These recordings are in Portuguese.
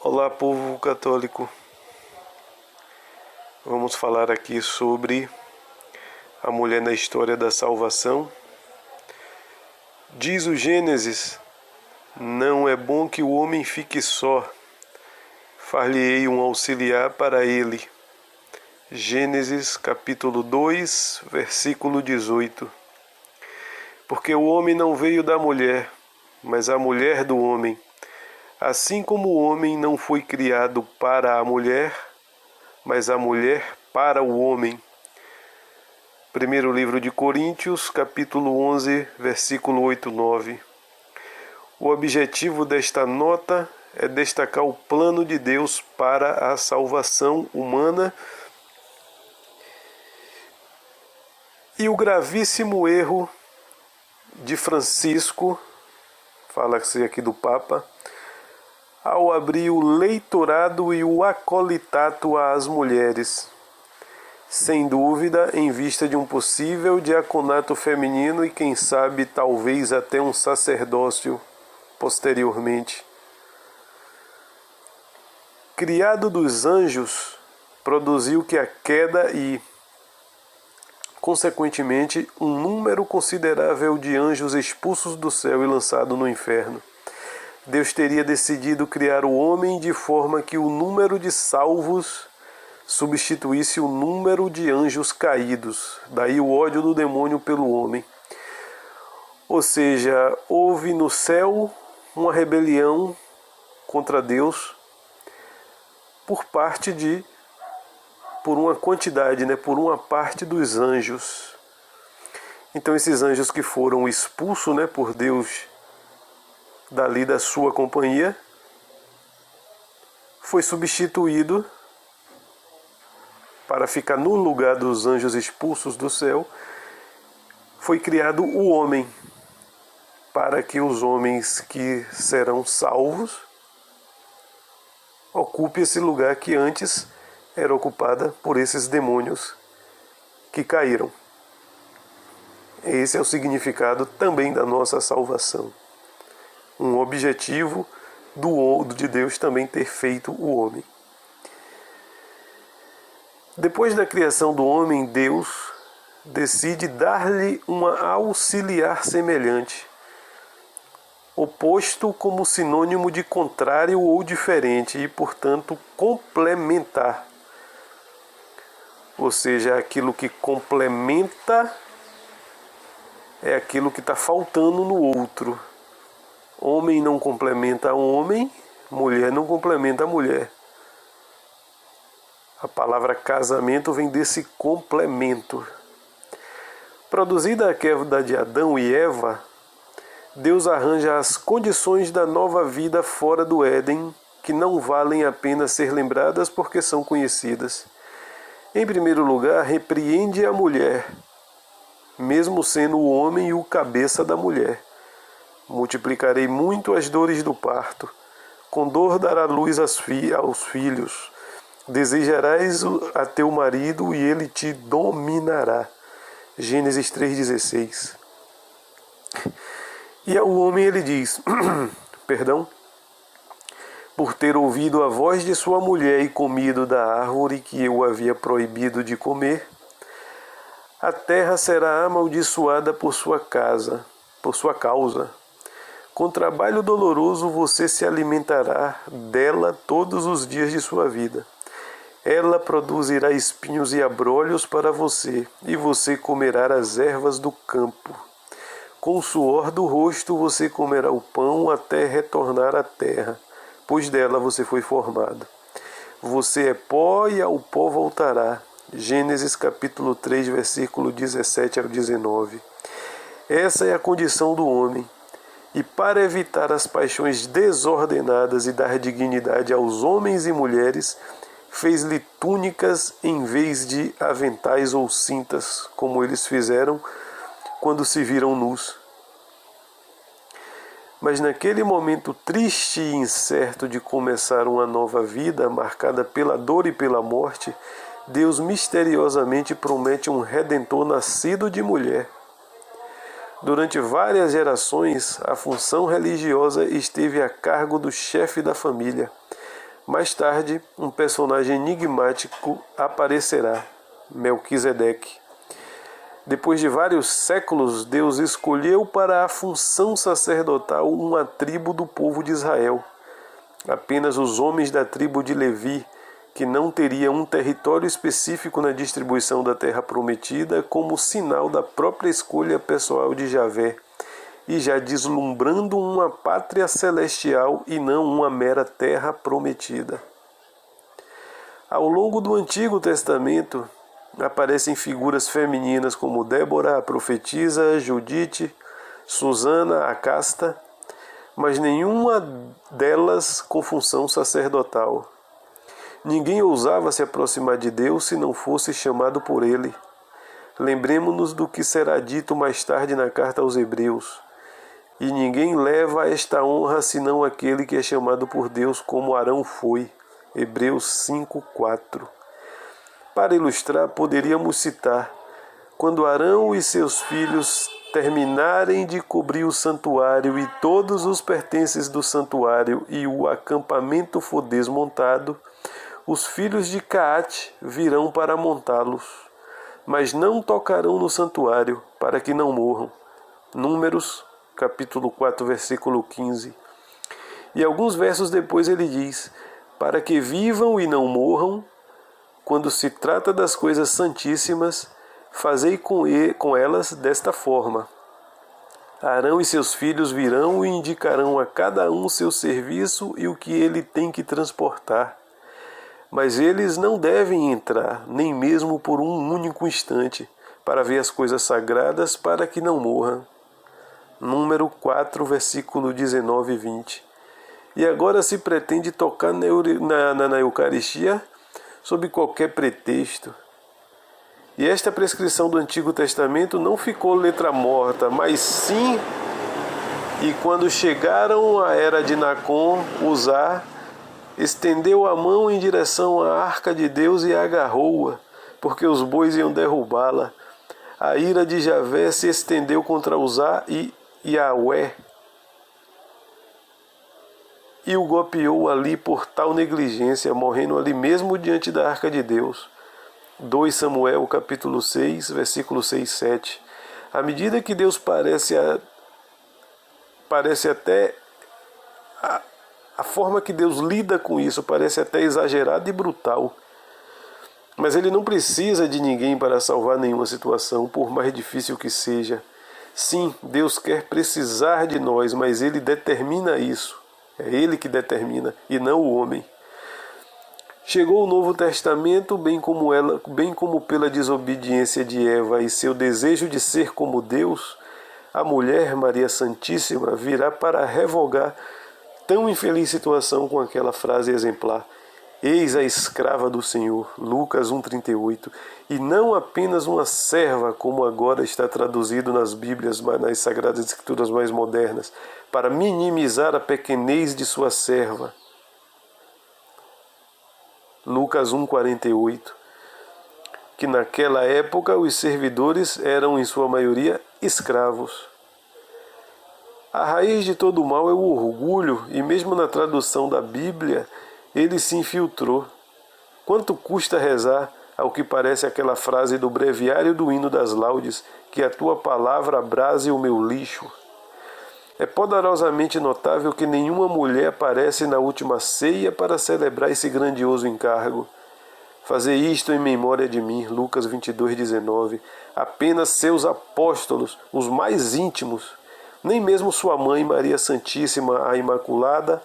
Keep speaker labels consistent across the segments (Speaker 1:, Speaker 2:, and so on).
Speaker 1: Olá, povo católico. Vamos falar aqui sobre a mulher na história da salvação. Diz o Gênesis: não é bom que o homem fique só, far-lhe-ei um auxiliar para ele. Gênesis capítulo 2, versículo 18. Porque o homem não veio da mulher, mas a mulher do homem. Assim como o homem não foi criado para a mulher, mas a mulher para o homem. Primeiro livro de Coríntios, capítulo 11, versículo 8-9. O objetivo desta nota é destacar o plano de Deus para a salvação humana e o gravíssimo erro de Francisco, fala-se aqui do Papa, ao abrir o leitorado e o acolitato às mulheres, sem dúvida em vista de um possível diaconato feminino e quem sabe talvez até um sacerdócio posteriormente. Criado dos anjos, produziu que a queda e, consequentemente, um número considerável de anjos expulsos do céu e lançados no inferno. Deus teria decidido criar o homem de forma que o número de salvos substituísse o número de anjos caídos. Daí o ódio do demônio pelo homem. Ou seja, houve no céu uma rebelião contra Deus por uma quantidade, por uma parte dos anjos. Então esses anjos que foram expulsos, por Deus dali da sua companhia, foi substituído para ficar no lugar dos anjos expulsos do céu, foi criado o homem, para que os homens que serão salvos ocupem esse lugar que antes era ocupada por esses demônios que caíram. Esse é o significado também da nossa salvação. Um objetivo de Deus também ter feito o homem. Depois da criação do homem, Deus decide dar-lhe uma auxiliar semelhante, oposto como sinônimo de contrário ou diferente e, portanto, complementar. Ou seja, aquilo que complementa é aquilo que está faltando no outro. Homem não complementa homem, mulher não complementa a mulher. A palavra casamento vem desse complemento. Produzida a queda de Adão e Eva, Deus arranja as condições da nova vida fora do Éden, que não valem a pena ser lembradas porque são conhecidas. Em primeiro lugar, repreende a mulher, mesmo sendo o homem o cabeça da mulher. Multiplicarei muito as dores do parto. Com dor dará luz aos filhos. Desejarás a teu marido e ele te dominará. Gênesis 3,16. E ao homem ele diz, por ter ouvido a voz de sua mulher e comido da árvore que eu havia proibido de comer, a terra será amaldiçoada por sua causa. Com trabalho doloroso você se alimentará dela todos os dias de sua vida. Ela produzirá espinhos e abrolhos para você, e você comerá as ervas do campo. Com o suor do rosto você comerá o pão até retornar à terra, pois dela você foi formado. Você é pó e ao pó voltará. Gênesis capítulo 3, versículo 17 ao 19. Essa é a condição do homem. E para evitar as paixões desordenadas e dar dignidade aos homens e mulheres, fez-lhe túnicas em vez de aventais ou cintas, como eles fizeram quando se viram nus. Mas naquele momento triste e incerto de começar uma nova vida, marcada pela dor e pela morte, Deus misteriosamente promete um Redentor nascido de mulher. Durante várias gerações, a função religiosa esteve a cargo do chefe da família. Mais tarde, um personagem enigmático aparecerá, Melquisedeque. Depois de vários séculos, Deus escolheu para a função sacerdotal uma tribo do povo de Israel. Apenas os homens da tribo de Levi, que não teria um território específico na distribuição da terra prometida, como sinal da própria escolha pessoal de Javé, e já deslumbrando uma pátria celestial e não uma mera terra prometida. Ao longo do Antigo Testamento, aparecem figuras femininas como Débora, a profetisa, Judite, Susana, a casta, mas nenhuma delas com função sacerdotal. Ninguém ousava se aproximar de Deus se não fosse chamado por Ele. Lembremos-nos do que será dito mais tarde na carta aos Hebreus. E ninguém leva esta honra senão aquele que é chamado por Deus, como Arão foi. Hebreus 5:4. Para ilustrar, poderíamos citar: quando Arão e seus filhos terminarem de cobrir o santuário e todos os pertences do santuário e o acampamento for desmontado, os filhos de Caate virão para montá-los, mas não tocarão no santuário, para que não morram. Números, capítulo 4, versículo 15. E alguns versos depois ele diz: para que vivam e não morram, quando se trata das coisas santíssimas, fazei com elas desta forma. Arão e seus filhos virão e indicarão a cada um seu serviço e o que ele tem que transportar. Mas eles não devem entrar, nem mesmo por um único instante, para ver as coisas sagradas, para que não morram. Número 4, versículo 19 e 20. E agora se pretende tocar na Eucaristia sob qualquer pretexto. E esta prescrição do Antigo Testamento não ficou letra morta, mas sim, e quando chegaram à era de Nacon, Uzá estendeu a mão em direção à arca de Deus e agarrou-a, porque os bois iam derrubá-la. A ira de Javé se estendeu contra Uzá e Yahweh, e o golpeou ali por tal negligência, morrendo ali mesmo diante da arca de Deus. 2 Samuel, capítulo 6, versículo 6 e 7. À medida que Deus parece até... A forma que Deus lida com isso parece até exagerada e brutal. Mas Ele não precisa de ninguém para salvar nenhuma situação, por mais difícil que seja. Sim, Deus quer precisar de nós, mas Ele determina isso. É Ele que determina, e não o homem. Chegou o Novo Testamento, bem como pela desobediência de Eva e seu desejo de ser como Deus, a mulher, Maria Santíssima, virá para revogar tão infeliz situação com aquela frase exemplar: eis a escrava do Senhor, Lucas 1,38, e não apenas uma serva, como agora está traduzido nas Bíblias, nas Sagradas Escrituras mais modernas, para minimizar a pequenez de sua serva. Lucas 1,48, que naquela época os servidores eram, em sua maioria, escravos. A raiz de todo o mal é o orgulho, e mesmo na tradução da Bíblia, ele se infiltrou. Quanto custa rezar, ao que parece aquela frase do breviário do hino das laudes, que a tua palavra abrase o meu lixo? É poderosamente notável que nenhuma mulher aparece na última ceia para celebrar esse grandioso encargo. Fazer isto em memória de mim, Lucas 22:19. Apenas seus apóstolos, os mais íntimos, nem mesmo sua mãe, Maria Santíssima, a Imaculada,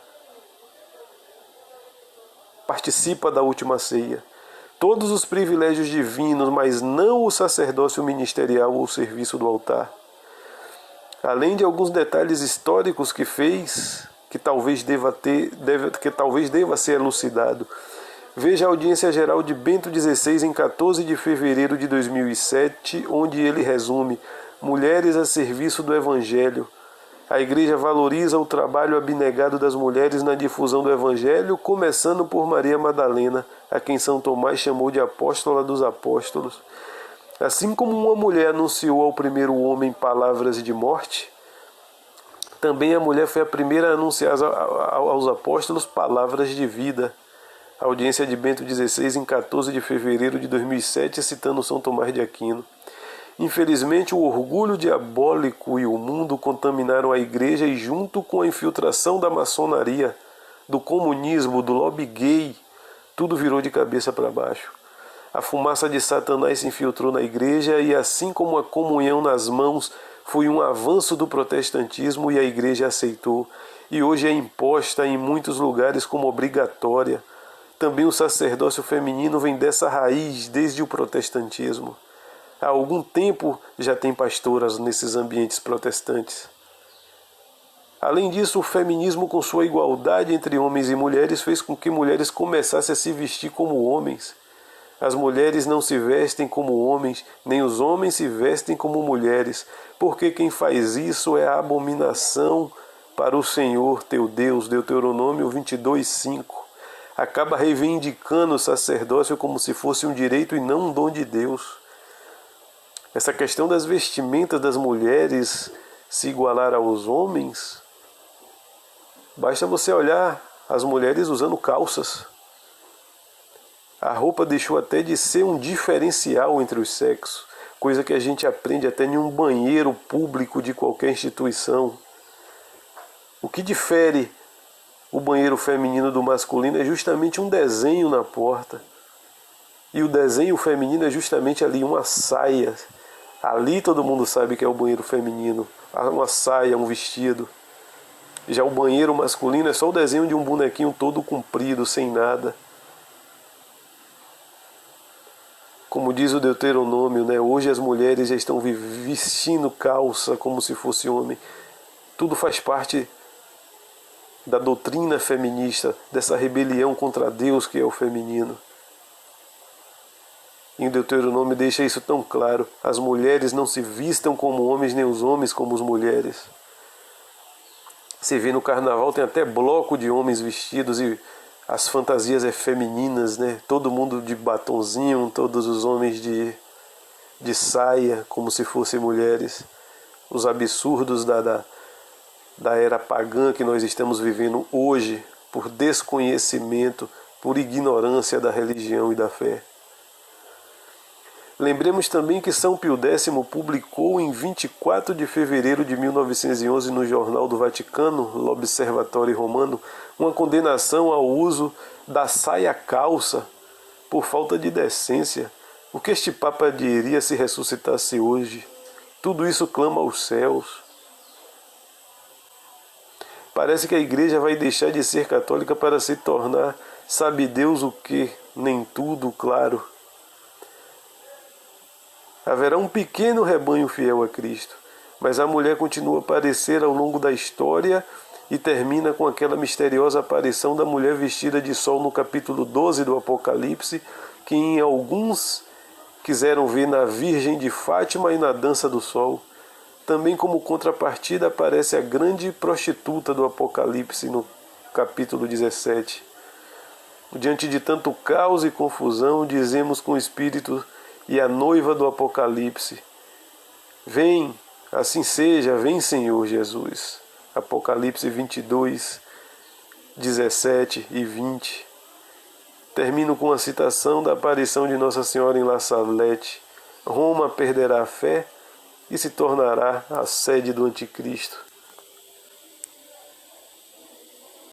Speaker 1: participa da última ceia. Todos os privilégios divinos, mas não o sacerdócio ministerial ou o serviço do altar. Além de alguns detalhes históricos que fez, que talvez deva ser elucidado. Veja a audiência geral de Bento XVI em 14 de fevereiro de 2007, onde ele resume: mulheres a serviço do Evangelho. A Igreja valoriza o trabalho abnegado das mulheres na difusão do Evangelho, começando por Maria Madalena, a quem São Tomás chamou de apóstola dos apóstolos. Assim como uma mulher anunciou ao primeiro homem palavras de morte, também a mulher foi a primeira a anunciar aos apóstolos palavras de vida. Audiência de Bento XVI em 14 de fevereiro de 2007, citando São Tomás de Aquino. Infelizmente, o orgulho diabólico e o mundo contaminaram a Igreja e, junto com a infiltração da maçonaria, do comunismo, do lobby gay, tudo virou de cabeça para baixo. A fumaça de Satanás se infiltrou na Igreja e, assim como a comunhão nas mãos foi um avanço do protestantismo e a Igreja aceitou, e hoje é imposta em muitos lugares como obrigatória. Também o sacerdócio feminino vem dessa raiz desde o protestantismo. Há algum tempo já tem pastoras nesses ambientes protestantes. Além disso, o feminismo, com sua igualdade entre homens e mulheres, fez com que mulheres começassem a se vestir como homens. As mulheres não se vestem como homens, nem os homens se vestem como mulheres, porque quem faz isso é a abominação para o Senhor teu Deus. Deuteronômio 22:5. Acaba reivindicando o sacerdócio como se fosse um direito e não um dom de Deus. Essa questão das vestimentas das mulheres se igualar aos homens, basta você olhar as mulheres usando calças. A roupa deixou até de ser um diferencial entre os sexos, coisa que a gente aprende até em um banheiro público de qualquer instituição. O que difere o banheiro feminino do masculino é justamente um desenho na porta. E o desenho feminino é justamente ali uma saia. Ali todo mundo sabe que é o banheiro feminino. Uma saia, um vestido. Já o banheiro masculino é só o desenho de um bonequinho todo comprido, sem nada. Como diz o Deuteronômio, né? Hoje as mulheres já estão vestindo calça como se fosse homem. Tudo faz parte da doutrina feminista, dessa rebelião contra Deus que é o feminino. Em Deuteronômio deixa isso tão claro. As mulheres não se vistam como homens, nem os homens como as mulheres. Você vê no carnaval, tem até bloco de homens vestidos e as fantasias femininas, né? Todo mundo de batonzinho, todos os homens de saia, como se fossem mulheres. Os absurdos da era pagã que nós estamos vivendo hoje, por desconhecimento, por ignorância da religião e da fé. Lembremos também que São Pio X publicou em 24 de fevereiro de 1911 no Jornal do Vaticano, l'Osservatore Romano, uma condenação ao uso da saia-calça por falta de decência. O que este Papa diria se ressuscitasse hoje? Tudo isso clama aos céus. Parece que a Igreja vai deixar de ser católica para se tornar, sabe Deus o que, nem tudo, claro. Haverá um pequeno rebanho fiel a Cristo, mas a mulher continua a aparecer ao longo da história e termina com aquela misteriosa aparição da mulher vestida de sol no capítulo 12 do Apocalipse, que em alguns quiseram ver na Virgem de Fátima e na Dança do Sol. Também como contrapartida aparece a grande prostituta do Apocalipse no capítulo 17. Diante de tanto caos e confusão, dizemos com o Espírito e a noiva do Apocalipse: vem, assim seja, vem Senhor Jesus. Apocalipse 22, 17 e 20. Termino com a citação da aparição de Nossa Senhora em La Salette. Roma perderá a fé e se tornará a sede do Anticristo.